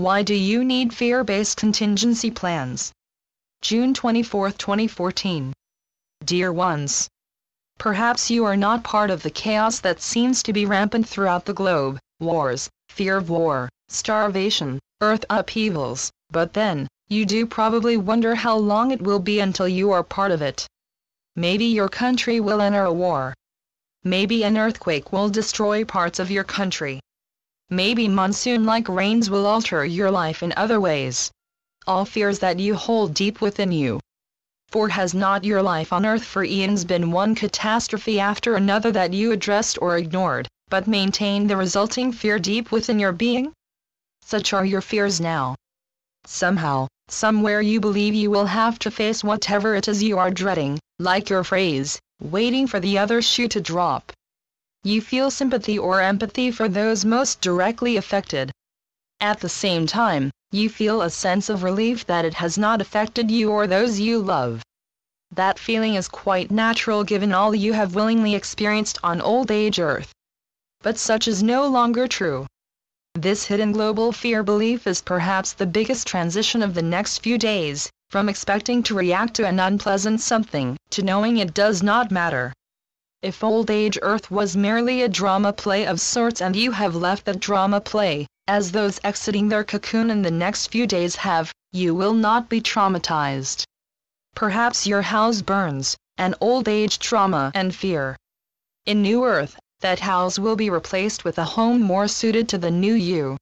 Why do you need fear-based contingency plans? June 24, 2014. Dear ones, perhaps you are not part of the chaos that seems to be rampant throughout the globe: wars, fear of war, starvation, earth upheavals, but then, you do probably wonder how long it will be until you are part of it. Maybe your country will enter a war. Maybe an earthquake will destroy parts of your country. Maybe monsoon-like rains will alter your life in other ways. All fears that you hold deep within you. For has not your life on earth for eons been one catastrophe after another that you addressed or ignored, but maintained the resulting fear deep within your being? Such are your fears now. Somehow, somewhere you believe you will have to face whatever it is you are dreading, like your phrase, waiting for the other shoe to drop. You feel sympathy or empathy for those most directly affected. At the same time, you feel a sense of relief that it has not affected you or those you love. That feeling is quite natural given all you have willingly experienced on old age Earth. But such is no longer true. This hidden global fear belief is perhaps the biggest transition of the next few days, from expecting to react to an unpleasant something, to knowing it does not matter. If old age Earth was merely a drama play of sorts and you have left that drama play, as those exiting their cocoon in the next few days have, you will not be traumatized. Perhaps your house burns, an old age trauma and fear. In New Earth, that house will be replaced with a home more suited to the new you.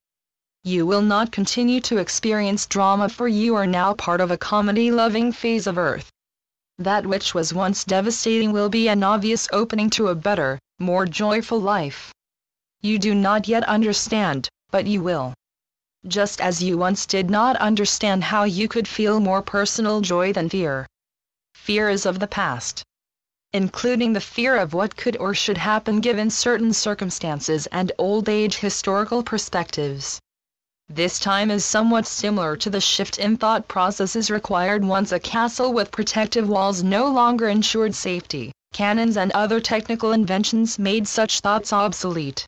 You will not continue to experience drama, for you are now part of a comedy-loving phase of Earth. That which was once devastating will be an obvious opening to a better, more joyful life. You do not yet understand, but you will. Just as you once did not understand how you could feel more personal joy than fear. Fear is of the past, including the fear of what could or should happen given certain circumstances and old age historical perspectives. This time is somewhat similar to the shift in thought processes required once a castle with protective walls no longer ensured safety. Cannons and other technical inventions made such thoughts obsolete.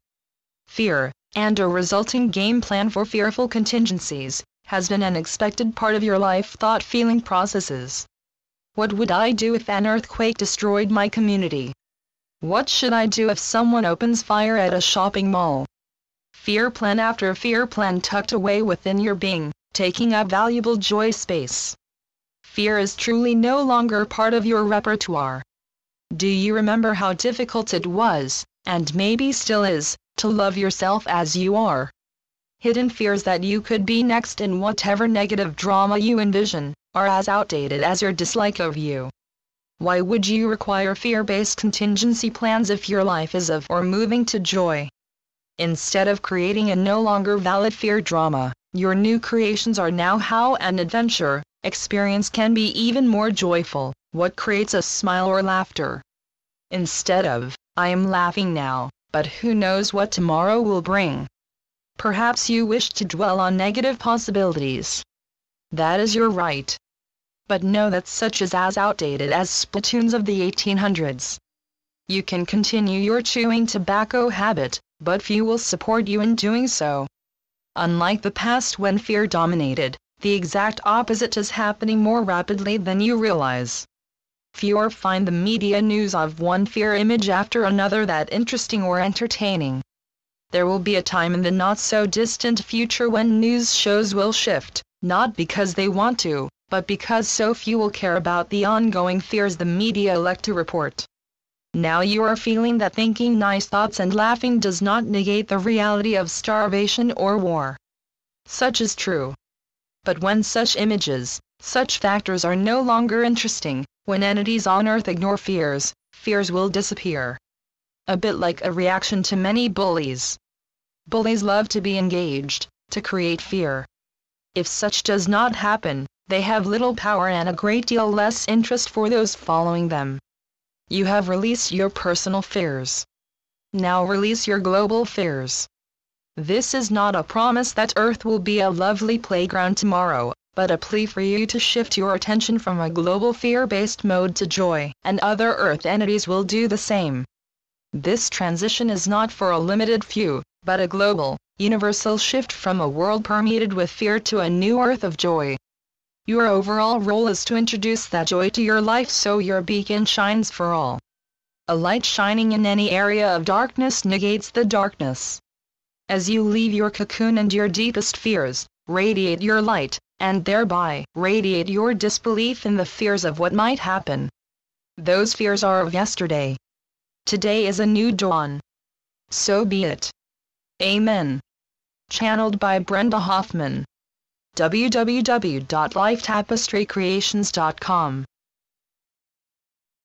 Fear, and a resulting game plan for fearful contingencies, has been an expected part of your life thought-feeling processes. What would I do if an earthquake destroyed my community? What should I do if someone opens fire at a shopping mall? Fear plan after fear plan tucked away within your being, taking up valuable joy space. Fear is truly no longer part of your repertoire. Do you remember how difficult it was, and maybe still is, to love yourself as you are? Hidden fears that you could be next in whatever negative drama you envision, are as outdated as your dislike of you. Why would you require fear-based contingency plans if your life is of or moving to joy? Instead of creating a no longer valid fear drama, your new creations are now how an adventure experience can be even more joyful, what creates a smile or laughter. Instead of, I am laughing now, but who knows what tomorrow will bring. Perhaps you wish to dwell on negative possibilities. That is your right. But know that such is as outdated as spittoons of the 1800s. You can continue your chewing tobacco habit, but few will support you in doing so. Unlike the past when fear dominated, the exact opposite is happening more rapidly than you realize. Fewer find the media news of one fear image after another that interesting or entertaining. There will be a time in the not-so-distant future when news shows will shift, not because they want to, but because so few will care about the ongoing fears the media elect to report. Now you are feeling that thinking nice thoughts and laughing does not negate the reality of starvation or war. Such is true. But when such images, such factors are no longer interesting, when entities on Earth ignore fears, fears will disappear. A bit like a reaction to many bullies. Bullies love to be engaged, to create fear. If such does not happen, they have little power and a great deal less interest for those following them. You have released your personal fears. Now release your global fears. This is not a promise that Earth will be a lovely playground tomorrow, but a plea for you to shift your attention from a global fear-based mode to joy, and other Earth entities will do the same. This transition is not for a limited few, but a global, Universal shift from a world permeated with fear to a new earth of joy. Your overall role is to introduce that joy to your life so your beacon shines for all. A light shining in any area of darkness negates the darkness. As you leave your cocoon and your deepest fears, radiate your light, and thereby radiate your disbelief in the fears of what might happen. Those fears are of yesterday. Today is a new dawn. So be it. Amen. Channeled by Brenda Hoffman. www.lifetapestrycreations.com